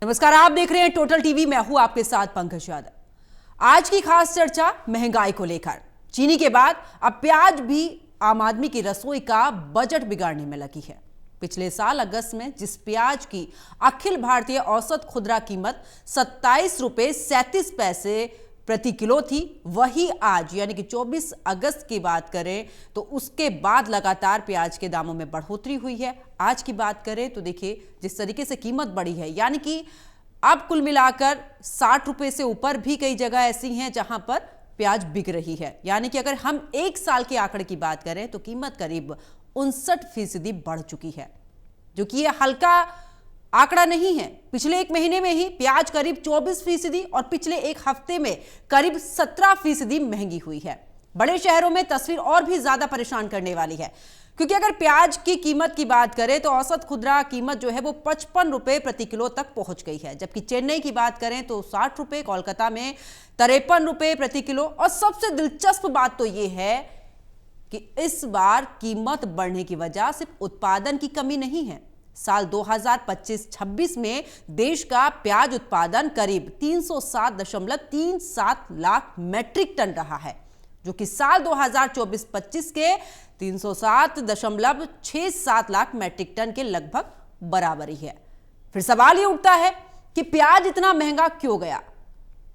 नमस्कार, आप देख रहे हैं टोटल टीवी। मैं हूं आपके साथ पंकज यादव। आज की खास चर्चा महंगाई को लेकर। चीनी के बाद अब प्याज भी आम आदमी की रसोई का बजट बिगाड़ने में लगी है। पिछले साल अगस्त में जिस प्याज की अखिल भारतीय औसत खुदरा कीमत 27 रुपए 37 पैसे प्रति किलो थी, वही आज यानी कि 24 अगस्त की बात करें तो उसके बाद लगातार प्याज के दामों में बढ़ोतरी हुई है। आज की बात करें तो देखिए जिस तरीके से कीमत बढ़ी है, यानी कि अब कुल मिलाकर 60 रुपए से ऊपर भी कई जगह ऐसी हैं जहां पर प्याज बिक रही है। यानी कि अगर हम एक साल के आंकड़े की बात करें तो कीमत करीब 59% बढ़ चुकी है, जो कि यह हल्का आंकड़ा नहीं है। पिछले एक महीने में ही प्याज करीब 24% और पिछले एक हफ्ते में करीब 17% महंगी हुई है। बड़े शहरों में तस्वीर और भी ज्यादा परेशान करने वाली है, क्योंकि अगर प्याज की कीमत की बात करें तो औसत खुदरा कीमत जो है वो 55 रुपए प्रति किलो तक पहुंच गई है, जबकि चेन्नई की बात करें तो 60 रुपए, कोलकाता में 53 रुपए प्रति किलो। और सबसे दिलचस्प बात तो यह है कि इस बार कीमत बढ़ने की वजह सिर्फ उत्पादन की कमी नहीं है। साल 2025-26 में देश का प्याज उत्पादन करीब 307.37 लाख मैट्रिक टन रहा है, जो कि साल 2024-25 के 307.67 लाख मैट्रिक टन के लगभग बराबरी है। फिर सवाल ये उठता है कि प्याज इतना महंगा क्यों गया।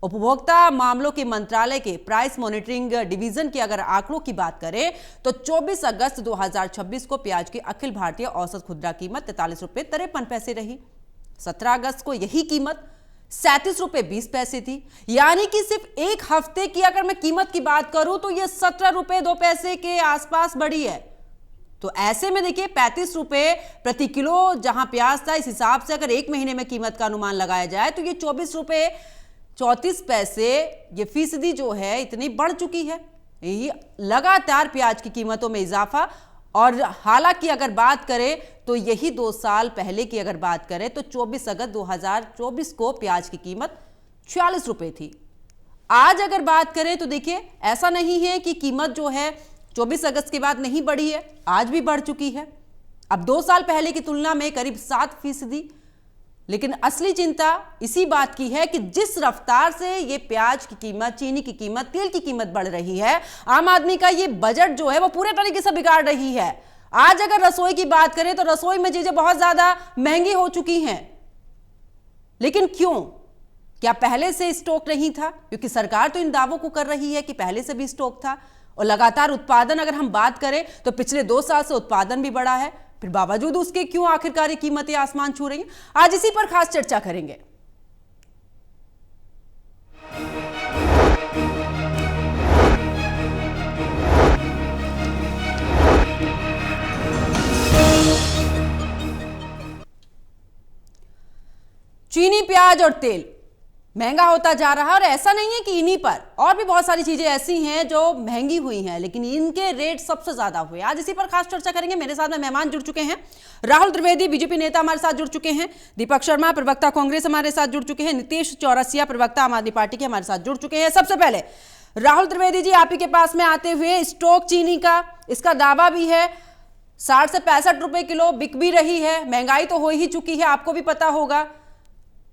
उपभोक्ता मामलों के मंत्रालय के प्राइस मॉनिटरिंग डिवीजन के अगर आंकड़ों की बात करें तो 24 अगस्त 2026 को प्याज की अखिल भारतीय औसत खुदरा कीमत 43 रुपए 53 पैसे रही। 17 अगस्त को यही कीमत 37 रुपए 20 पैसे थी, यानी कि सिर्फ एक हफ्ते की अगर मैं कीमत की बात करूं तो यह 17 रुपए 2 पैसे के आसपास बढ़ी है। तो ऐसे में देखिए 35 रुपए प्रति किलो जहां प्याज था, इस हिसाब से अगर एक महीने में कीमत का अनुमान लगाया जाए तो ये 24 रुपए 34 पैसे ये फीसदी जो है इतनी बढ़ चुकी है। ये लगातार प्याज की कीमतों में इजाफा। और हालांकि अगर बात करें तो यही 2 साल पहले की अगर बात करें तो 24 अगस्त 2024 को प्याज की कीमत 46 रुपए थी। आज अगर बात करें तो देखिए ऐसा नहीं है कि कीमत जो है 24 अगस्त के बाद नहीं बढ़ी है, आज भी बढ़ चुकी है। अब 2 साल पहले की तुलना में करीब 7%। लेकिन असली चिंता इसी बात की है कि जिस रफ्तार से ये प्याज की कीमत, चीनी की कीमत, तेल की कीमत बढ़ रही है, आम आदमी का ये बजट जो है वो पूरे तरीके से बिगाड़ रही है। आज अगर रसोई की बात करें तो रसोई में चीजें बहुत ज्यादा महंगी हो चुकी हैं। लेकिन क्यों? क्या पहले से स्टॉक नहीं था? क्योंकि सरकार तो इन दावों को कर रही है कि पहले से भी स्टॉक था। और लगातार उत्पादन अगर हम बात करें तो पिछले 2 साल से उत्पादन भी बढ़ा है, फिर बावजूद उसके क्यों आखिरकार ये कीमतें आसमान छू रही हैं? आज इसी पर खास चर्चा करेंगे। चीनी, प्याज और तेल महंगा होता जा रहा है। और ऐसा नहीं है कि इन्हीं पर, और भी बहुत सारी चीजें ऐसी हैं जो महंगी हुई हैं, लेकिन इनके रेट सबसे ज्यादा हुए। आज इसी पर खास चर्चा करेंगे। मेरे साथ में मेहमान जुड़ चुके हैं। राहुल त्रिवेदी बीजेपी नेता हमारे साथ जुड़ चुके हैं। दीपक शर्मा प्रवक्ता कांग्रेस हमारे साथ जुड़ चुके हैं। नीतीश चौरसिया प्रवक्ता आम आदमी पार्टी के हमारे साथ जुड़ चुके हैं। सबसे पहले राहुल त्रिवेदी जी, आप ही के पास में आते हुए, स्टॉक चीनी का इसका दावा भी है 60 से 65 रुपए किलो बिक भी रही है। महंगाई तो हो ही चुकी है, आपको भी पता होगा।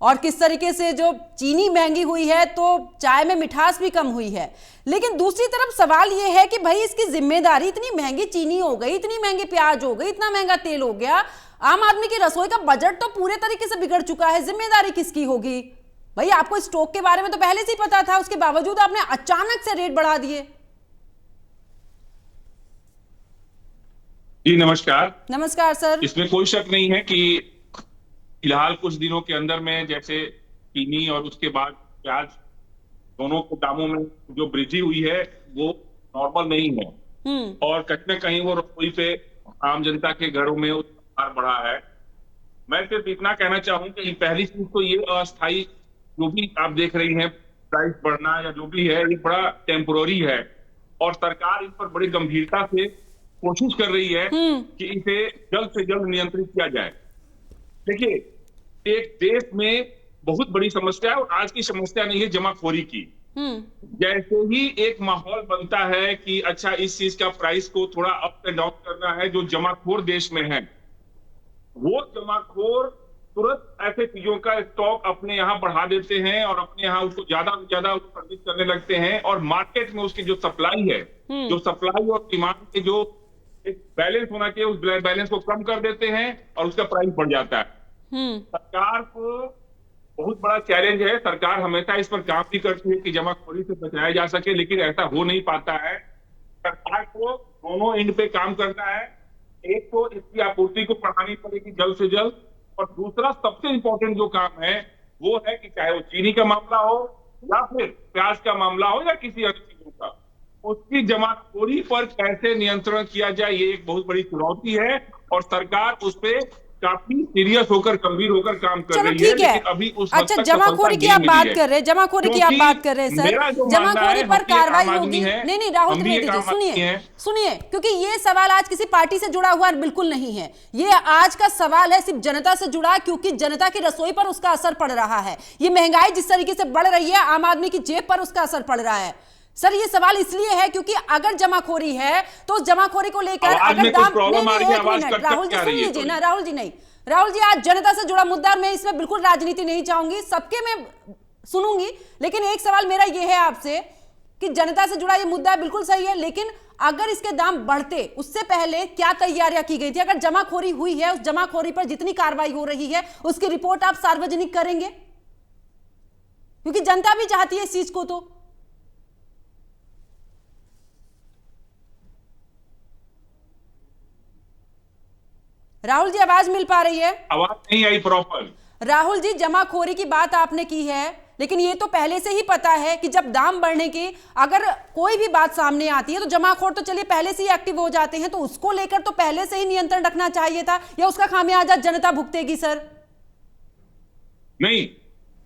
और किस तरीके से जो चीनी महंगी हुई है तो चाय में मिठास भी कम हुई है। लेकिन दूसरी तरफ सवाल यह है कि भाई इसकी जिम्मेदारी, इतनी महंगी चीनी हो गई, इतनी महंगी प्याज हो गई, इतना महंगा तेल हो गया, आम आदमी की रसोई का बजट तो पूरे तरीके से बिगड़ चुका है। जिम्मेदारी किसकी होगी? भाई आपको स्टॉक के बारे में तो पहले से ही पता था, उसके बावजूद आपने अचानक से रेट बढ़ा दिए। जी नमस्कार। नमस्कार सर। इसमें कोई शक नहीं है कि फिलहाल कुछ दिनों के अंदर में जैसे चीनी और उसके बाद प्याज दोनों के दामों में जो वृद्धि हुई है वो नॉर्मल नहीं है। और कहीं ना कहीं वो रसोई पे आम जनता के घरों में भार बढ़ा है। मैं सिर्फ इतना कहना चाहूं कि पहली चीज तो ये अस्थायी जो भी आप देख रही हैं प्राइस बढ़ना या जो भी है, ये बड़ा टेम्पोररी है। और सरकार इस पर बड़ी गंभीरता से कोशिश कर रही है कि इसे जल्द से जल्द नियंत्रित किया जाए। देखिए, एक देश में बहुत बड़ी समस्या है और आज की समस्या नहीं है जमाखोरी की। जैसे ही एक माहौल बनता है कि अच्छा इस चीज का प्राइस को थोड़ा अप एंड डाउन करना है, जो जमाखोर देश में है, वो जमाखोर तुरंत ऐसे चीजों का स्टॉक अपने यहाँ बढ़ा देते हैं और अपने यहाँ उसको ज्यादा से ज्यादा सर्विस करने लगते हैं, और मार्केट में उसकी जो सप्लाई है, जो सप्लाई और डिमांड के जो एक बैलेंस होना चाहिए, उस बैलेंस को कम कर देते हैं और उसका प्राइस बढ़ जाता है। सरकार को बहुत बड़ा चैलेंज है। सरकार हमेशा इस पर काम भी करती है कि जमाखोरी से बचाया जा सके, लेकिन ऐसा हो नहीं पाता है। सरकार को दोनों एंड पे काम करना है। एक तो इसकी आपूर्ति को बढ़ानी पड़ेगी जल्द से जल्द, और दूसरा सबसे इंपॉर्टेंट जो काम है वो है कि चाहे वो चीनी का मामला हो या फिर प्याज का मामला हो या किसी अन्य चीजों का, उसकी जमाखोरी पर कैसे नियंत्रण किया जाए, ये एक बहुत बड़ी चुनौती है और सरकार उस पे काफी सीरियस होकर, गंभीर होकर काम कर रही है। लेकिन अभी उस हद अच्छा, तक जमाखोरी की सफलता आप नहीं बात मिली है। कर रहे हैं, जमाखोरी की आप बात कर रहे हैं सर, जमाखोरी पर कार्रवाई होगी? नहीं राहुल त्रिवेदी जी, सुनिए, क्योंकि ये सवाल आज किसी पार्टी से जुड़ा हुआ बिल्कुल नहीं है। ये आज का सवाल है सिर्फ जनता से जुड़ा, क्योंकि जनता की रसोई पर उसका असर पड़ रहा है। ये महंगाई जिस तरीके से बढ़ रही है, आम आदमी की जेब पर उसका असर पड़ रहा है। सर ये सवाल इसलिए है क्योंकि अगर जमाखोरी है तो जमाखोरी को लेकर अगर दाम, राहुल जी सुन लीजिए ना, राहुल जी आज जनता से जुड़ा मुद्दा, मैं इसमें बिल्कुल राजनीति नहीं चाहूंगी, सबके मैं सुनूंगी, लेकिन एक सवाल मेरा यह है आपसे कि जनता से जुड़ा ये मुद्दा बिल्कुल सही है, लेकिन अगर इसके दाम बढ़ते उससे पहले क्या तैयारियां की गई थी? अगर जमाखोरी हुई है, उस जमाखोरी पर जितनी कार्रवाई हो रही है उसकी रिपोर्ट आप सार्वजनिक करेंगे? क्योंकि जनता भी चाहती है इस चीज को। तो राहुल जी आवाज मिल पा रही है? आवाज नहीं आई प्रॉपर। राहुल जी जमाखोरी की बात आपने की है, लेकिन ये तो पहले से ही पता है कि जब दाम बढ़ने की अगर कोई भी बात सामने आती है तो जमाखोर तो चलिए पहले से ही एक्टिव हो जाते हैं, तो उसको लेकर तो पहले से ही नियंत्रण रखना चाहिए था, या उसका खामियाजा जनता भुगतेगी? सर नहीं,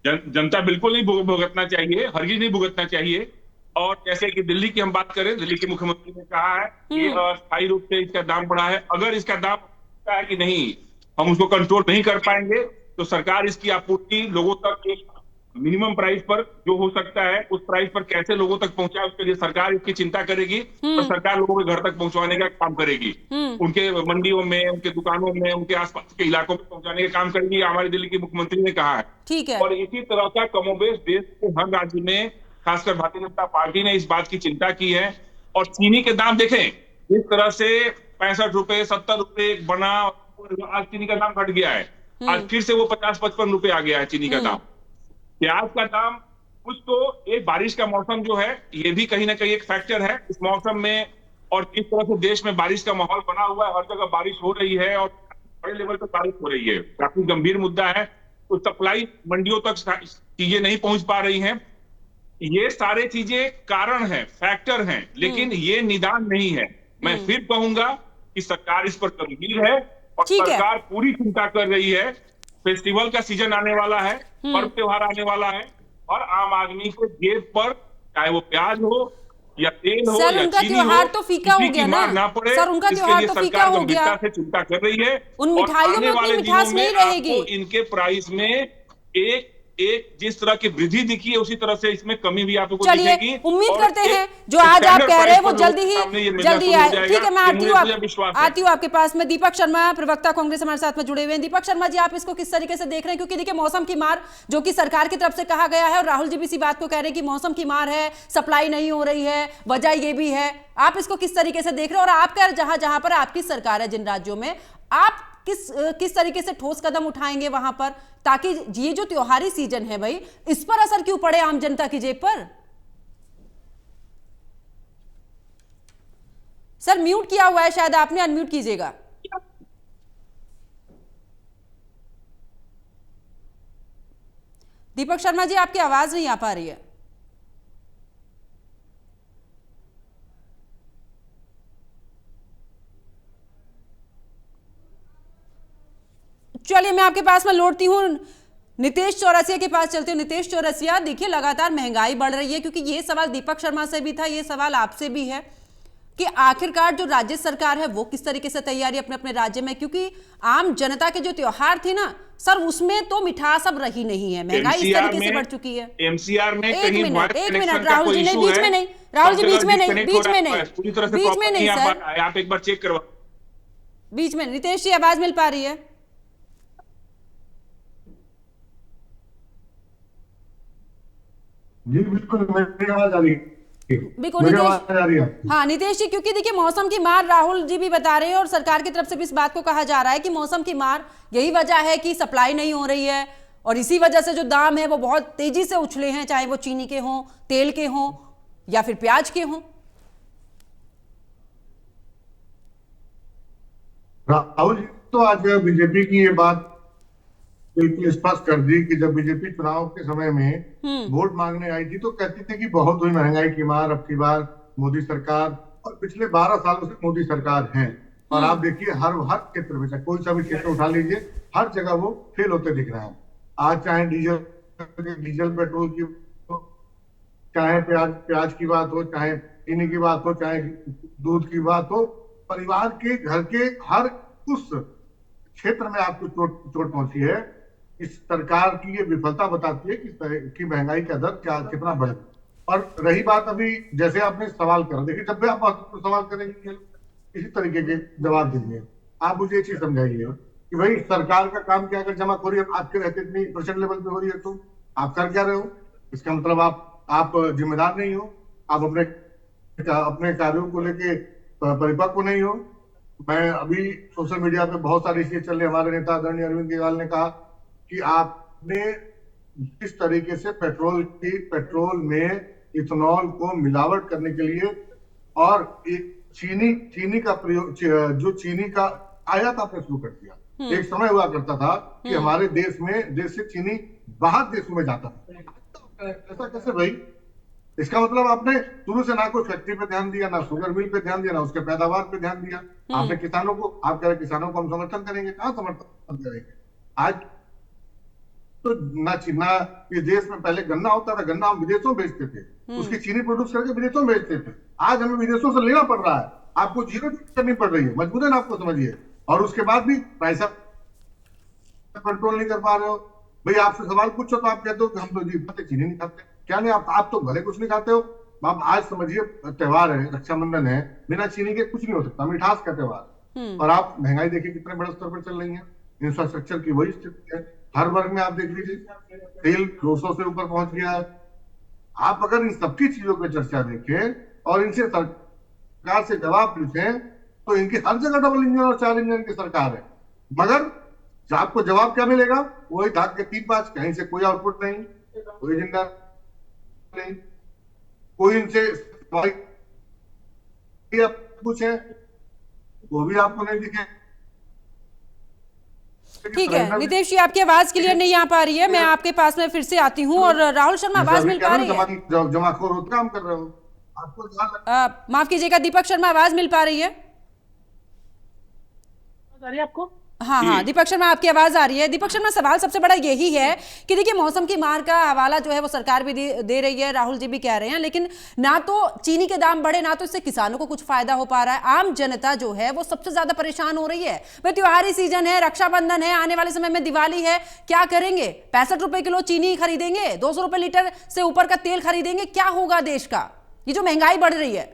जनता बिल्कुल नहीं भुगतना चाहिए, हरगिज नहीं भुगतना चाहिए। और जैसे कि दिल्ली की हम बात करें, दिल्ली के मुख्यमंत्री ने कहा है कि अस्थायी रूप से इसका दाम बढ़ा है। अगर इसका दाम है कि नहीं, हम उसको कंट्रोल नहीं कर पाएंगे, तो सरकार इसकी आपूर्ति लोगों तक एक मिनिमम प्राइस पर जो हो सकता है उस प्राइस पर कैसे लोगों तक पहुंचाए, उसके लिए सरकार इसकी चिंता करेगी और सरकार लोगों के घर तक पहुंचवाने का काम करेगी। उनके मंडियों में, उनके दुकानों में, उनके आसपास के इलाकों में पहुंचाने का काम करेगी, हमारे दिल्ली के मुख्यमंत्री ने कहा है। ठीक है। और इसी तरह का कमोबेश देश के हर राज्य में, खासकर भारतीय जनता पार्टी ने इस बात की चिंता की है। और चीनी के दाम देखें, जिस तरह से 65 रुपए 70 रुपए बना, आज चीनी का दाम घट गया है, आज फिर से वो 50-55 रुपए आ गया है चीनी का दाम। प्याज का दाम कुछ तो, एक बारिश का मौसम जो है ये भी कहीं ना कहीं एक फैक्टर है इस मौसम में, और जिस तरह से देश में बारिश का माहौल बना हुआ है, हर जगह बारिश हो रही है और बड़े लेवल पर बारिश हो रही है, काफी गंभीर मुद्दा है। तो सप्लाई मंडियों तक चीजें नहीं पहुंच पा रही हैं। ये सारे चीजें कारण हैं, फैक्टर हैं, लेकिन ये निदान नहीं है। मैं फिर कहूंगा कि सरकार इस पर गंभीर है और सरकार पूरी चिंता कर रही है। फेस्टिवल का सीजन आने वाला है, पर्व त्योहार आने वाला है, और आम आदमी के जेब पर चाहे वो प्याज हो या तेल हो या चीनी हो, तो फीका हो गया ना पड़े, सर, उनका त्योहार तो फीका हो गया। से चिंता कर रही है। उन मिठाइयों में उतनी मिठास नहीं रहेगी। इनके प्राइस में एक जिस तरह की वृद्धि दिखी है, उसी तरह से इसमें कमी भी आपको दिखेगी। उम्मीद करते हैं जो आज आप कह रहे हैं वो जल्दी आए। ठीक है, मैं आती हूँ आपके पास में। दीपक शर्मा प्रवक्ता कांग्रेस हमारे साथ में जुड़े हुए हैं। दीपक शर्मा जी, आप इसको किस तरीके से देख रहे हैं? क्योंकि देखिए मौसम की मार जो कि सरकार की तरफ से कहा गया है, और राहुल जी भी इसी बात को कह रहे हैं कि मौसम की मार है, सप्लाई नहीं हो रही है, वजह ये भी है। आप इसको किस तरीके से देख रहे हैं? और आपका जहां जहां पर आपकी सरकार है, जिन राज्यों में, आप किस तरीके से ठोस कदम उठाएंगे वहां पर, ताकि ये जो त्योहारी सीजन है भाई, इस पर असर क्यों पड़े आम जनता की जेब पर? सर म्यूट किया हुआ है शायद आपने, अनम्यूट कीजिएगा। दीपक शर्मा जी, आपकी आवाज नहीं आ पा रही है। चलिए मैं आपके पास में लौटती हूँ, नितेश चौरसिया के पास चलते हैं। नितेश चौरसिया, देखिए लगातार महंगाई बढ़ रही है, क्योंकि ये सवाल दीपक शर्मा से भी था, ये सवाल आपसे भी है कि आखिरकार जो राज्य सरकार है वो किस तरीके से तैयारी अपने अपने राज्य में, क्योंकि आम जनता के जो त्योहार थे ना सर, उसमें तो मिठास अब रही नहीं है, महंगाई इस तरीके से बढ़ चुकी है। एमसीआर में एक मिनट राहुल जी, नहीं बीच में नहीं, राहुल जी बीच में नहीं सर, आप एक बार चेक करवा। बीच में नितेश जी आवाज मिल पा रही है? जी बिल्कुल, मेरी आवाज आ रही है? बिल्कुल मेरी नितेश। आवाज आ रही है? हाँ नितेश जी, क्योंकि देखिए मौसम की मार राहुल जी भी बता रहे हैं और सरकार की तरफ से भी इस बात को कहा जा रहा है कि मौसम की मार यही वजह है कि सप्लाई नहीं हो रही है और इसी वजह से जो दाम है वो बहुत तेजी से उछले हैं, चाहे वो चीनी के हों, तेल के हों या फिर प्याज के हों। राहुल जी तो आज बीजेपी की ये बात बिल्कुल स्पष्ट कर दी कि जब बीजेपी चुनाव के समय में हम्म। वोट मांगने आई थी तो कहती थी कि बहुत हुई महंगाई की मार, अब की बार मोदी सरकार, और पिछले 12 सालों से मोदी सरकार है। और आप हम्म। देखिए हर हर क्षेत्र में, चाहे कोई सा भी क्षेत्र उठा लीजिए, हर जगह वो फेल होते दिख रहे हैं। आज चाहे डीजल पेट्रोल की हो, चाहे प्याज प्याज की बात हो, चाहे चीनी की बात हो, चाहे दूध की बात हो, परिवार के घर के हर उस क्षेत्र में आपको चोट चोट पहुंची है। इस सरकार की ये विफलता बताती है कि महंगाई का दर क्या कितना बढ़। और रही बात अभी जैसे आपने सवाल करा, देखिए जब भी आप सवाल करेंगे इसी तरीके के जवाब देंगे। आप मुझे ये चीज समझाइए कि भाई सरकार का काम क्या, अगर जमाखोरी आपके रहते इतनी प्रचंड लेवल पे हो रही है तो आप कर क्या रहे हो? इसका मतलब आप जिम्मेदार नहीं हो, आप अपने अपने कार्यों को लेके परिपक्व नहीं हो। मैं अभी सोशल मीडिया पे बहुत सारी चीजें चल रही, हमारे नेता आदरणीय अरविंद केजरीवाल ने कहा कि आपने जिस तरीके से पेट्रोल में इथेनॉल को मिलावट करने के लिए और एक चीनी का प्रयोग, जो चीनी का आयात आपने शुरू कर दिया। एक समय हुआ करता था कि हमारे देश से चीनी बाहर देशों में जाता था, ऐसा कैसे भाई? इसका मतलब आपने शुरू से ना कोई फैक्ट्री पे ध्यान दिया, ना शुगर मिल पे ध्यान दिया, ना उसके पैदावार पे ध्यान दिया। आपने किसानों को, आप कह रहे किसानों को हम समर्थन करेंगे, कहाँ समर्थन करेंगे? आज तो ना ये देश में पहले गन्ना होता था, गन्ना हम विदेशों में बेचते थे, उसकी चीनी प्रोड्यूस करके विदेशों में बेचते थे। आज हमें विदेशों से लेना पड़ रहा है, आपको जीरो करनी पड़ रही है, मजबूरन आपको समझिए। और उसके बाद भी पैसा कंट्रोल नहीं कर पा रहे हो। भाई आपसे सवाल पूछो तो आप कहते हो कि हम तो जी चीनी नहीं खाते। क्या नहीं, आप तो भले कुछ नहीं खाते हो। आप आज समझिए त्योहार है, रक्षाबंधन है, बिना चीनी के कुछ नहीं हो सकता, मिठास का त्योहार। और आप महंगाई देखिए कितने बड़े स्तर पर चल रही है, इंफ्रास्ट्रक्चर की वही स्थिति है। हर वर्ग में आप देख लीजिए तेल 200 से ऊपर पहुंच गया है। आप अगर इन सबकी चीजों पर चर्चा देखें और इनसे सरकार से जवाब पूछें तो इनकी हर जगह डबल इंजन और 4 इंजन की सरकार है, मगर आपको जवाब क्या मिलेगा? वही धाक के 3-5, कहीं से कोई आउटपुट नहीं, कोई एजेंडा नहीं, कोई इनसे पूछे वो भी आपको नहीं दिखे। ठीक है नितेश जी, आपकी आवाज क्लियर नहीं आ पा रही है, मैं आपके पास में फिर से आती हूँ। और राहुल शर्मा, आवाज मिल पा रही है? जमाखोर होते काम कर रहे हो आपको। माफ कीजिएगा दीपक शर्मा, आवाज मिल पा रही है? आपको? हाँ, दीपक शर्मा आपकी आवाज आ रही है। दीपक शर्मा, सवाल सबसे बड़ा यही है कि देखिए मौसम की मार का हवाला जो है वो सरकार भी दे रही है, राहुल जी भी कह रहे हैं, लेकिन ना तो चीनी के दाम बढ़े, ना तो इससे किसानों को कुछ फायदा हो पा रहा है। आम जनता जो है वो सबसे ज्यादा परेशान हो रही है। वह त्योहारी सीजन है, रक्षाबंधन है, आने वाले समय में दिवाली है, क्या करेंगे? 65 रुपए किलो चीनी खरीदेंगे, 200 रुपए लीटर से ऊपर का तेल खरीदेंगे? क्या होगा देश का, ये जो महंगाई बढ़ रही है?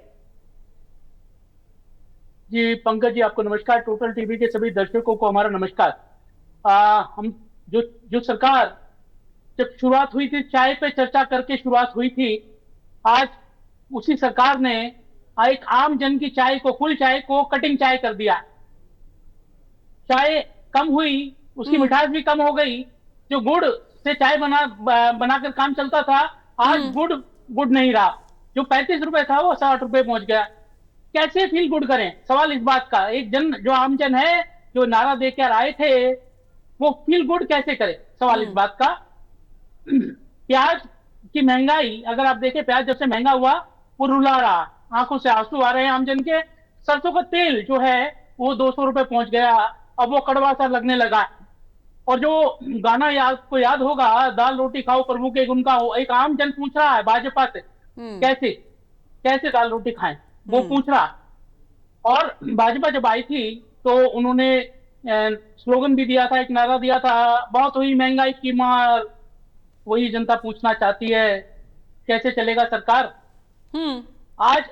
जी पंकज जी, आपको नमस्कार। टोटल टीवी के सभी दर्शकों को हमारा नमस्कार। हम जो सरकार, जब शुरुआत हुई थी चाय पे चर्चा करके शुरुआत हुई थी, आज उसी सरकार ने एक आम जन की चाय को, फुल चाय को कटिंग चाय कर दिया। चाय कम हुई, उसकी मिठास भी कम हो गई। जो गुड़ से चाय बनाकर काम चलता था, आज गुड़ नहीं रहा। जो 35 रुपए था वो 60 रुपए पहुंच गया। कैसे फील गुड करें? सवाल इस बात का, एक जन जो आम जन है, जो नारा देकर आए थे, वो फील गुड कैसे करे? सवाल इस बात का। प्याज की महंगाई, अगर आप देखें, प्याज जब से महंगा हुआ वो रुला रहा, आंखों से आंसू आ रहे हैं आम जन के। सरसों का तेल जो है वो 200 रुपए पहुंच गया, अब वो कड़वा सा लगने लगा। और जो गाना याद होगा, दाल रोटी खाओ प्रभु के गुण का हो, एक आम जन पूछ रहा है भाजपा से कैसे दाल रोटी खाएं, वो पूछ रहा। और भाजपा जब आई थी तो उन्होंने स्लोगन भी दिया था, एक नारा दिया था, बहुत हुई महंगाई की मार। वही जनता पूछना चाहती है कैसे चलेगा सरकार। आज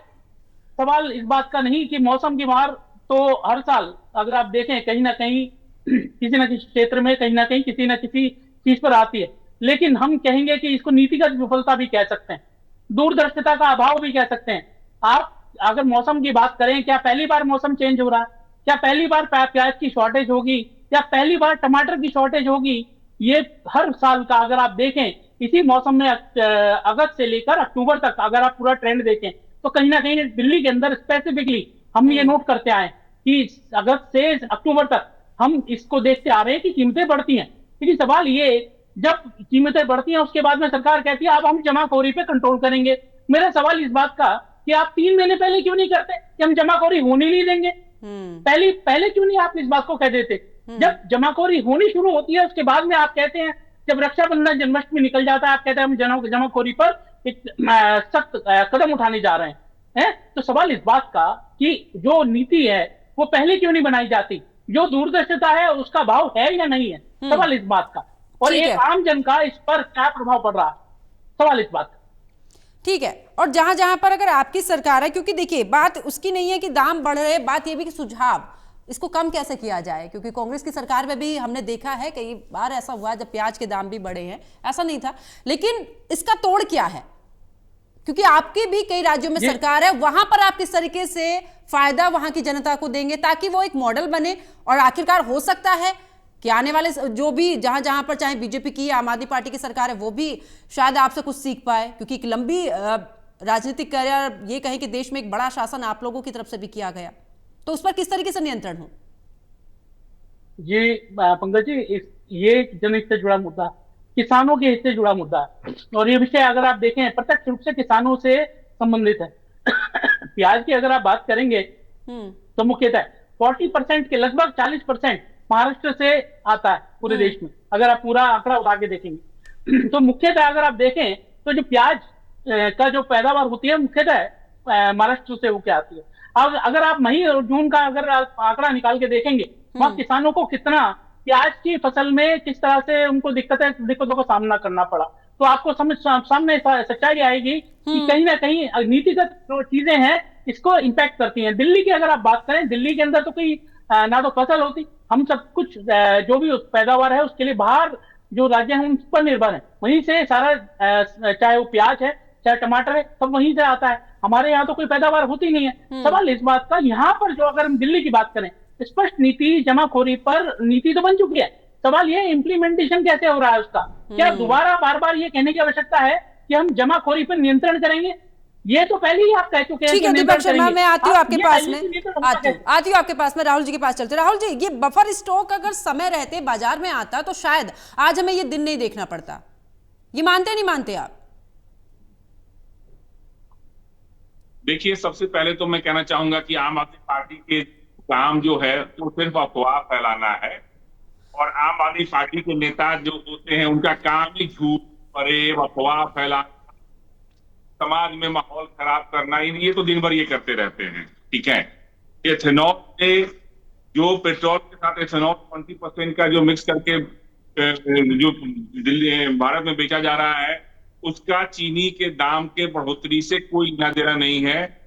सवाल इस बात का नहीं कि मौसम की मार तो हर साल अगर आप देखें कहीं ना कहीं किसी न किसी क्षेत्र में, कहीं ना कहीं किसी न किसी चीज पर आती है। लेकिन हम कहेंगे कि इसको नीतिगत विफलता भी कह सकते हैं, दूरदर्शिता का अभाव भी कह सकते हैं। आप अगर मौसम की बात करें, क्या पहली बार मौसम चेंज हो रहा है? क्या पहली बार प्याज की शॉर्टेज होगी? क्या पहली बार टमाटर की शॉर्टेज होगी? ये हर साल का अगर आप देखें, इसी मौसम में अगस्त से लेकर अक्टूबर तक अगर आप पूरा ट्रेंड देखें, तो कहीं ना कहीं दिल्ली के अंदर स्पेसिफिकली हम ये नोट करते आए कि अगस्त से अक्टूबर तक हम इसको देखते आ रहे हैं कि कीमतें बढ़ती हैं। लेकिन सवाल ये, जब कीमतें बढ़ती हैं उसके बाद में सरकार कहती है अब हम जमाखोरी पे कंट्रोल करेंगे। मेरा सवाल इस बात का कि आप 3 महीने पहले क्यों नहीं करते कि हम जमाखोरी होने नहीं देंगे? पहले क्यों नहीं आप इस बात को कह देते? जब जमाखोरी होनी शुरू होती है उसके बाद में आप कहते हैं, जब रक्षाबंधन जन्माष्टमी निकल जाता है आप कहते हैं हम जमाखोरी पर एक सख्त कदम उठाने जा रहे हैं। तो सवाल इस बात का कि जो नीति है वो पहले क्यों नहीं बनाई जाती? जो दूरदर्शिता है उसका भाव है या नहीं है? सवाल इस बात का। और एक आम जन का इस पर क्या प्रभाव पड़ रहा है? सवाल इस बात का। ठीक है। और जहां जहां पर अगर आपकी सरकार है, क्योंकि देखिए बात उसकी नहीं है कि दाम बढ़ रहे, बात ये भी कि सुझाव इसको कम कैसे किया जाए, क्योंकि कांग्रेस की सरकार में भी हमने देखा है कई बार ऐसा हुआ जब प्याज के दाम भी बढ़े हैं, ऐसा नहीं था। लेकिन इसका तोड़ क्या है? क्योंकि आपकी भी कई राज्यों में सरकार है, वहां पर आप किस तरीके से फायदा वहां की जनता को देंगे ताकि वो एक मॉडल बने और आखिरकार हो सकता है कि आने वाले जो भी जहां जहां पर चाहे बीजेपी की आम आदमी पार्टी की सरकार है वो भी शायद आपसे कुछ सीख पाए, क्योंकि एक लंबी राजनीतिक करियर, ये कहें कि देश में एक बड़ा शासन आप लोगों की तरफ से भी किया गया, तो उस पर किस तरीके से नियंत्रण हो? ये पंकज जी, ये जनहित से जुड़ा मुद्दा, किसानों के हित से जुड़ा मुद्दा है और ये विषय अगर आप देखें प्रत्यक्ष रूप से किसानों से संबंधित है। प्याज की अगर आप बात करेंगे तो मुख्यतः 40% के लगभग 40% महाराष्ट्र से आता है पूरे देश में, अगर आप पूरा आंकड़ा उठा के देखेंगे। तो मुख्यतः अगर आप देखें तो जो प्याज का जो पैदावार होती है मुख्यतः महाराष्ट्र से होकर आती है। अब अगर आप मई और जून का अगर आप आंकड़ा निकाल के देखेंगे, वहां किसानों को कितना प्याज की फसल में किस तरह से उनको दिक्कतों का सामना करना पड़ा, तो आपको सामने सच्चाई आएगी कि कहीं ना कहीं नीतिगत जो चीजें हैं इसको इम्पैक्ट करती हैं। दिल्ली की अगर आप बात करें, दिल्ली के अंदर तो कोई ना तो फसल होती, हम सब कुछ जो भी पैदावार है उसके लिए बाहर जो राज्य हैं उन पर निर्भर है, वहीं से सारा चाहे वो प्याज है चाहे टमाटर है सब वहीं से आता है। हमारे यहाँ तो कोई पैदावार होती नहीं है। सवाल इस बात का, यहाँ पर जो अगर हम दिल्ली की बात करें, स्पष्ट नीति जमाखोरी पर नीति तो बन चुकी है, सवाल ये इम्प्लीमेंटेशन कैसे हो रहा है उसका। क्या दोबारा बार बार ये कहने की आवश्यकता है कि हम जमाखोरी पर नियंत्रण करेंगे? ये तो पहले ही आप कह चुके हैं। ठीक है दीपक शर्मा, मैं आती हूँ आपके पास में, आती हूँ आपके पास में। राहुल जी के पास चलते। राहुल जी, ये बफर स्टॉक अगर समय रहते बाजार में आता तो शायद आज हमें ये दिन नहीं देखना पड़ता, ये मानते नहीं मानते आप? देखिए, सबसे पहले तो मैं कहना चाहूंगा कि आम आदमी पार्टी के काम जो है वो सिर्फ अफवाह फैलाना है, और आम आदमी पार्टी के नेता जो होते हैं उनका काम ही झूठ, फरेब, अफवाह फैलाना, समाज में माहौल खराब करना, ये तो दिन भर ये करते रहते हैं। ठीक है, एथेनॉल से जो पेट्रोल के साथ एथेनॉल 20% का जो मिक्स करके जो दिल्ली भारत में बेचा जा रहा है, उसका चीनी के दाम के बढ़ोतरी से कोई लेना देना नहीं है।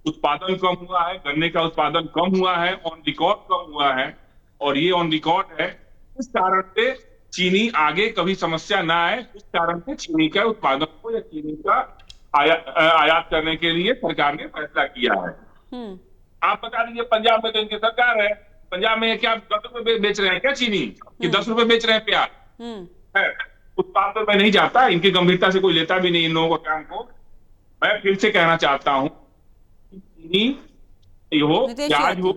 उत्पादन कम हुआ है, गन्ने का उत्पादन कम हुआ है, ऑन रिकॉर्ड कम हुआ है, और ये ऑन रिकॉर्ड है। इस कारण से चीनी आगे कभी समस्या ना आए, इस कारण से चीनी का उत्पादन को या चीनी का आयात करने के लिए सरकार ने फैसला किया है। आप बता दीजिए, पंजाब में तो इनकी सरकार है, पंजाब में क्या 10 रुपए बेच रहे हैं क्या चीनी, कि 10 रुपए बेच रहे हैं प्याज? उत्पाद तो मैं नहीं जाता, इनकी गंभीरता से कोई लेता भी नहीं इन लोगों के काम को। मैं फिर से कहना चाहता हूं, चीनी हो, प्याज हो,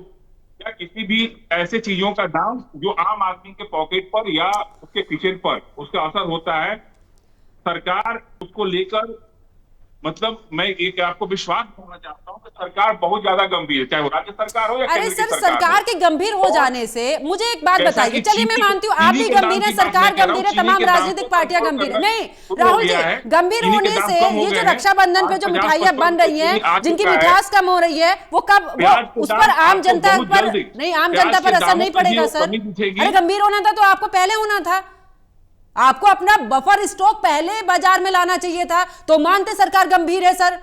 या किसी भी ऐसे चीजों का दाम जो आम आदमी के पॉकेट पर या उसके किचन पर उसका असर होता है, सरकार उसको लेकर, मतलब मैं एक आपको विश्वास होना चाहता हूं कि सरकार बहुत ज्यादा गंभीर है, चाहे वो राज्य सरकार हो या अरे सर, सरकार के गंभीर हो जाने से मुझे एक बात बताइए। चलिए मैं मानती हूँ आप भी गंभीर है, सरकार गंभीर है, तमाम राजनीतिक पार्टियां गंभीर है। नहीं राहुल जी, गंभीर होने से ये जो रक्षाबंधन पे जो मिठाइयां बन रही हैं, जिनकी मिठास कम हो रही है, वो कब उस पर आम जनता पर नहीं, आम जनता पर असर नहीं पड़ेगा सर? अरे गंभीर होना था तो आपको पहले होना था, आपको अपना बफर स्टॉक पहले बाजार में लाना चाहिए था, तो मानते सरकार गंभीर है सर।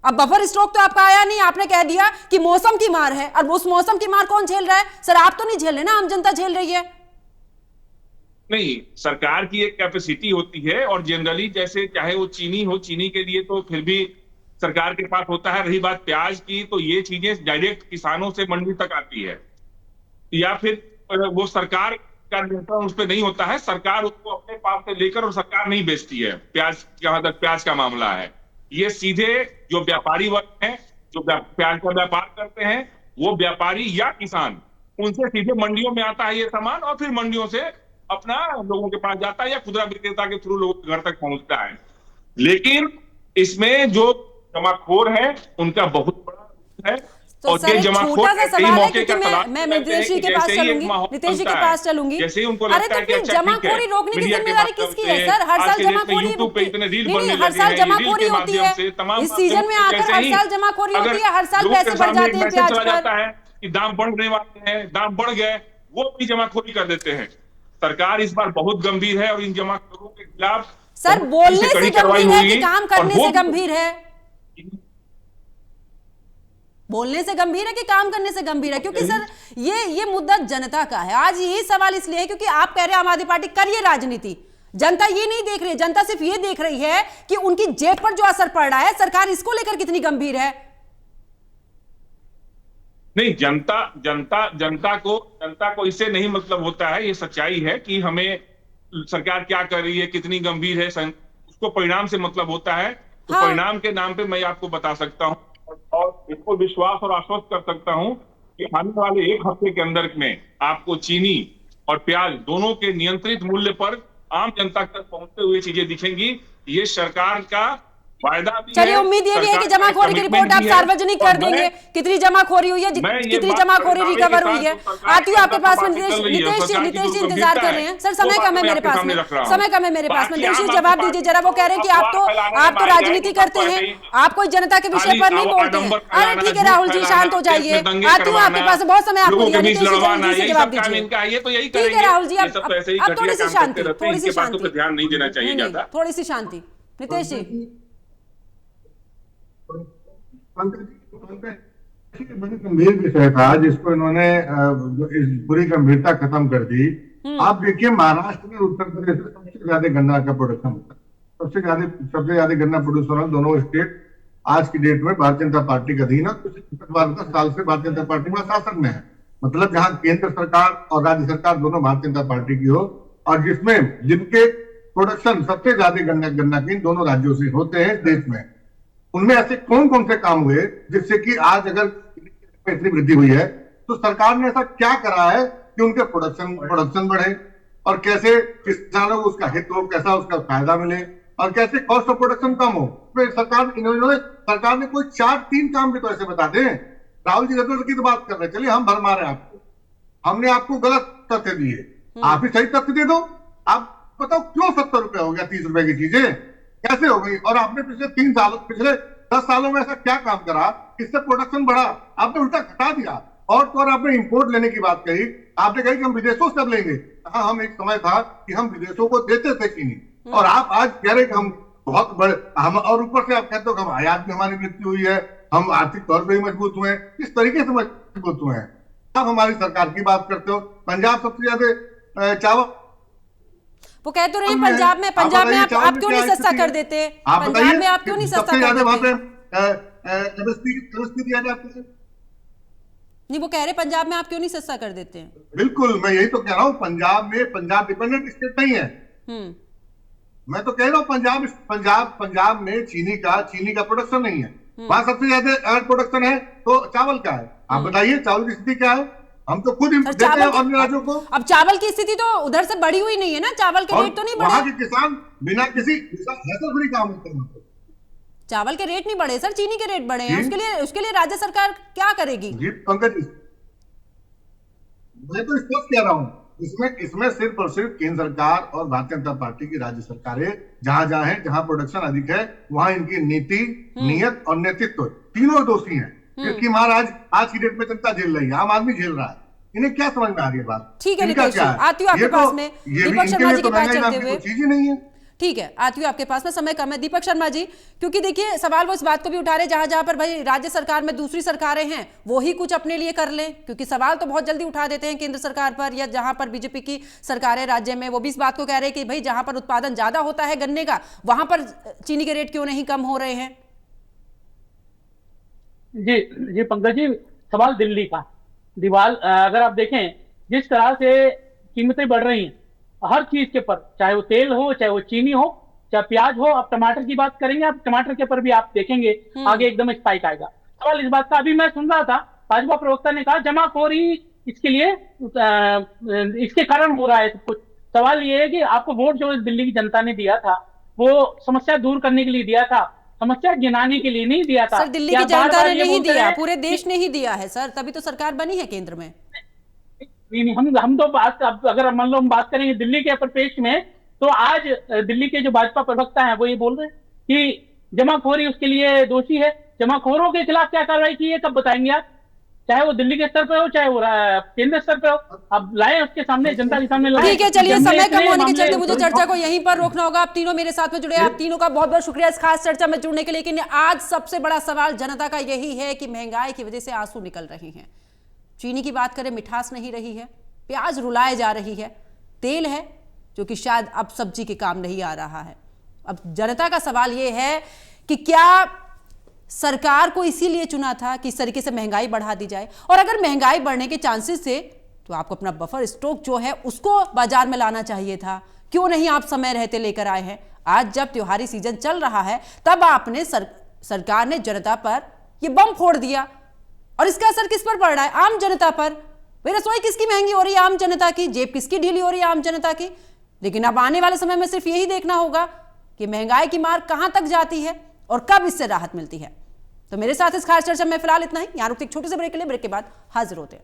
अब बफर स्टॉक तो आपका आया नहीं, आपने कह दिया कि मौसम की मार है, और उस मौसम की मार कौन झेल रहा है सर? आप तो नहीं झेल रहे ना, आम जनता झेल रही है। नहीं, सरकार की एक कैपेसिटी होती है, और जनरली जैसे चाहे वो चीनी हो, चीनी के लिए तो फिर भी सरकार के पास होता है। रही बात प्याज की, तो ये चीजें डायरेक्ट किसानों से मंडी तक आती है, या फिर वो सरकार का नियंत्रण उस पर नहीं होता है, सरकार उसको अपने पास से लेकर, और सरकार नहीं बेचती है। प्याज जहां तक प्याज का मामला है, ये सीधे जो व्यापारी वर्ग हैं, जो प्याज का व्यापार करते हैं, वो व्यापारी या किसान, उनसे सीधे मंडियों में आता है ये सामान, और फिर मंडियों से अपना लोगों के पास जाता है, या खुदरा विक्रेता के थ्रू लोगों के घर तक पहुंचता है। लेकिन इसमें जो जमाखोर है उनका बहुत बड़ा है। तो और सर ये एक जमाखोर छोटा सा कई सवाल है, मौके क्योंकि का तलाश मैं करते नितेश जी हैं, के पास जैसे ही एक चलूंगी, माहौल नितेश जी के बनता है, पास चलूंगी। जैसे ही उनको अरे लगता तो है कि फिर अच्छा ठीक है, जमाखोरी रोकने की मीडिया के जिम्मेदारी माध्यम किसकी से है सर? हर आज साल के डेट में जमाखोरी यूट्यूब पे इतने रील नहीं, बनने हर लगे साल हैं, रील जमाखोरी के होती माध्यम है। से तमाम इस सीजन में आकर जैसे हर ही साल जमाखोरी होती है, हर साल लोगों पैसे के बढ़ सामने जाते एक हैं मैसेज प्याज चला पर। जाता है कि दाम बढ़ने वाले हैं, दाम बढ़ गए, वो भी जमाखोरी कर देते हैं। सरकार इस बार बहुत गंभीर है, और इन जमाखोरों के खिलाफ सर बोलने से कड़ी कार्रवाई गंभीर है कि होगी, काम और करने वो से गंभीर है? बोलने से गंभीर है कि काम करने से गंभीर है? क्योंकि सर ये मुद्दा जनता का है। आज यही सवाल इसलिए है क्योंकि आप कह रहे हैं आम आदमी पार्टी करिए राजनीति, जनता ये नहीं देख रही, जनता सिर्फ ये देख रही है कि उनकी जेब पर जो असर पड़ रहा है, सरकार इसको लेकर कितनी गंभीर है। नहीं, जनता को इससे नहीं मतलब होता है। ये सच्चाई है कि हमें सरकार क्या कर रही है, कितनी गंभीर है, उसको परिणाम से मतलब होता है। तो हाँ। परिणाम के नाम पे मैं आपको बता सकता हूं, और इसको विश्वास और आश्वस्त कर सकता हूं कि आने वाले एक हफ्ते के अंदर में आपको चीनी और प्याज दोनों के नियंत्रित मूल्य पर आम जनता तक पहुंचते हुए चीजें दिखेंगी। ये सरकार का वायदा भी है। चलिए, उम्मीद ये भी है कि जमाखोरी की रिपोर्ट आप सार्वजनिक कर देंगे, कितनी जमाखोरी हुई है, कितनी जमाखोरी रिकवर हुई है। आती हूँ आपके पास में नितेश जी इंतजार कर रहे हैं। सर समय कम है मेरे पास में, समय कम है मेरे पास में। नितेश जी जवाब दीजिए जरा। वो कह रहे हैं कि आप तो राजनीति करते हैं, आप कोई जनता के विषय पर नहीं बोलते हैं। अरे ठीक है राहुल जी, शांत हो जाइए, आती हूँ आपके पास, बहुत समय आपको दिया। नितेश जी जल्दी से जवाब दीजिए। ठीक है राहुल जी, अब थोड़ी सी शांति, थोड़ी सी शांति, ध्यान नहीं देना चाहिए ज्यादा, थोड़ी सी शांति। नितेश जी बड़ी गंभीर विषय था जिसको इन्होंने इस पूरी गंभीरता खत्म कर दी। आप देखिए, महाराष्ट्र में उत्तर प्रदेश में सबसे ज्यादा गन्ना का प्रोडक्शन होता है, सबसे ज्यादा गन्ना प्रोड्यूस हो रहा है। दोनों स्टेट आज की डेट में भारतीय जनता पार्टी का अधीन है। 10 साल से भारतीय जनता पार्टी में शासन में है, मतलब जहां केंद्र सरकार और राज्य सरकार दोनों भारतीय जनता पार्टी की हो, और जिसमें जिनके प्रोडक्शन सबसे ज्यादा गन्ना के इन दोनों राज्यों से होते हैं देश में, उनमें ऐसे कौन कौन से काम हुए जिससे कि आज अगर इतनी वृद्धि हुई है, तो सरकार ने ऐसा क्या करा है कि उनके प्रोडक्शन बढ़े, और कैसे किसानों को उसका हित हो, कैसा उसका फायदा मिले, और कैसे कॉस्ट ऑफ प्रोडक्शन कम हो। तो सरकार ने कोई 4-3 काम भी तो ऐसे बता दें। राहुल जी गदर की तो बात कर रहे, चलिए हम भर मारे आपको, हमने आपको गलत तथ्य दिए, आप ही सही तथ्य दे दो। आप बताओ क्यों 70 रुपए हो गया, 30 रुपए की चीजें कैसे हो गई? और आपने पिछले 10 सालों में ऐसा क्या काम करा इससे प्रोडक्शन बढ़ा? आपने उल्टा घटा दिया। और तो और आपने इंपोर्ट लेने की बात कही, आपने कही कि हम विदेशों से अब लेंगे। हाँ, हम एक समय था कि हम विदेशों को देते थे चीनी, और आप आज कह रहे कि हम बहुत बड़े हम, और ऊपर से आप कहते हो कि हम आयात में हमारी वृद्धि हुई है, हम आर्थिक तौर पर ही मजबूत हुए हैं। किस तरीके से मजबूत हुए हैं? आप हमारी सरकार की बात करते हो। पंजाब सबसे ज्यादा चावल, वो कह तो रहे हैं पंजाब में आप क्यों नहीं सस्ता कर देते? पंजाब में आप क्यों नहीं सस्ता कर देते? वहां पे दिया जाता है। नहीं, वो कह रहे पंजाब में आप क्यों नहीं सस्ता कर देते हैं? बिल्कुल, मैं यही तो कह रहा हूँ। पंजाब डिपेंडेंट स्टेट नहीं है। मैं तो कह रहा हूँ पंजाब में चीनी का प्रोडक्शन नहीं है। वहां सबसे ज्यादा अगर प्रोडक्शन है तो चावल का है। आप बताइए चावल की स्थिति क्या है? हम तो खुद देते हैं अन्य राज्यों को। अब चावल की स्थिति तो उधर से बढ़ी हुई नहीं है ना, चावल के रेट तो नहीं बढ़े। वहां के किसान बिना किसी हैसल-फ्री काम होते हैं। चावल के रेट नहीं बढ़े सर, चीनी के रेट बढ़े हैं। उसके लिए राज्य सरकार क्या करेगी? जी पंकज, मैं तो स्पष्ट कह रहा हूं, इसमें सिर्फ और सिर्फ केंद्र सरकार और भारतीय जनता पार्टी की राज्य सरकारें जहां है, जहां प्रोडक्शन अधिक है, वहां इनकी नीति, नियत और नेतृत्व तीनों दोषी हैं। क्योंकि महाराज आज की डेट में जनता झेल रही है, आम आदमी झेल रहा है। इन्हें क्या समझ में आ रही है बात? ठीक है नितेश जी, आती हूँ आपके पास में। दीपक शर्मा जी के पास चलते हुए, चीज ही नहीं है। ठीक है, आती हूँ आपके पास में, समय कम है। दीपक शर्मा जी, क्योंकि देखिए सवाल वो इस बात को भी उठा रहे जहां जहां पर भाई राज्य सरकार में दूसरी सरकारें हैं वो ही कुछ अपने लिए कर लें, क्योंकि सवाल तो बहुत जल्दी उठा देते हैं केंद्र सरकार पर, या जहां पर बीजेपी की सरकारें राज्य में, वो भी इस बात को कह रहे हैं कि भाई जहां पर उत्पादन ज्यादा होता है गन्ने का वहां पर चीनी के रेट क्यों नहीं कम हो रहे हैं। जी जी पंकज जी, सवाल दिल्ली का दीवार, अगर आप देखें जिस तरह से कीमतें बढ़ रही हैं हर चीज के पर, चाहे वो तेल हो, चाहे वो चीनी हो, चाहे प्याज हो, आप टमाटर की बात करेंगे, आप टमाटर के पर भी आप देखेंगे आगे एकदम स्पाइक आएगा। सवाल इस बात का, अभी मैं सुन रहा था भाजपा प्रवक्ता ने कहा जमाखोरी इसके लिए इसके कारण हो रहा है सब कुछ। सवाल ये है कि आपको वोट जो दिल्ली की जनता ने दिया था वो समस्या दूर करने के लिए दिया था, समस्या गिनाने के लिए नहीं दिया था। सर दिल्ली की जनता ने नहीं दिया, पूरे देश ने ही दिया है सर, तभी तो सरकार बनी है केंद्र में। नहीं, हम तो बात, अगर मान लो हम बात करेंगे दिल्ली के परिप्रेक्ष्य में, तो आज दिल्ली के जो भाजपा प्रवक्ता हैं वो ये बोल रहे हैं कि जमाखोरी उसके लिए दोषी है। जमाखोरों के खिलाफ क्या कार्रवाई की है कब बताएंगे आप? चाहे वो दिल्ली के स्तर पे हो, चाहे वो केंद्र स्तर पे हो, अब लाए उसके सामने, जनता के सामने लाए। ठीक है, चलिए समय कम होने के चलते मुझे चर्चा को यहीं पर रोकना होगा। आप तीनों मेरे साथ में जुड़े, आप तीनों का बहुत बहुत शुक्रिया इस खास चर्चा में जुड़ने के लिए। लेकिन आज सबसे बड़ा सवाल जनता का यही है कि महंगाई की वजह से आंसू निकल रहे हैं। चीनी की बात करें, मिठास नहीं रही है, प्याज रुलाए जा रही है, तेल है जो कि शायद अब सब्जी के काम नहीं आ रहा है। अब जनता का सवाल यह है कि क्या सरकार को इसीलिए चुना था कि इस तरीके से महंगाई बढ़ा दी जाए, और अगर महंगाई बढ़ने के चांसेस थे तो आपको अपना बफर स्टॉक जो है उसको बाजार में लाना चाहिए था। क्यों नहीं आप समय रहते लेकर आए हैं? आज जब त्योहारी सीजन चल रहा है तब आपने सरकार ने जनता पर यह बम फोड़ दिया, और इसका असर किस पर पड़ रहा है? आम जनता पर। भाई रसोई किसकी महंगी हो रही है? आम जनता की। जेब किसकी ढीली हो रही है? आम जनता की। लेकिन अब आने वाले समय में सिर्फ यही देखना होगा कि महंगाई की मार कहां तक जाती है और कब इससे राहत मिलती है। तो मेरे साथ इस खास चर्चा में फिलहाल इतना ही। यहां रुकते एक छोटे से ब्रेक के लिए, ब्रेक के बाद हाजिर होते हैं।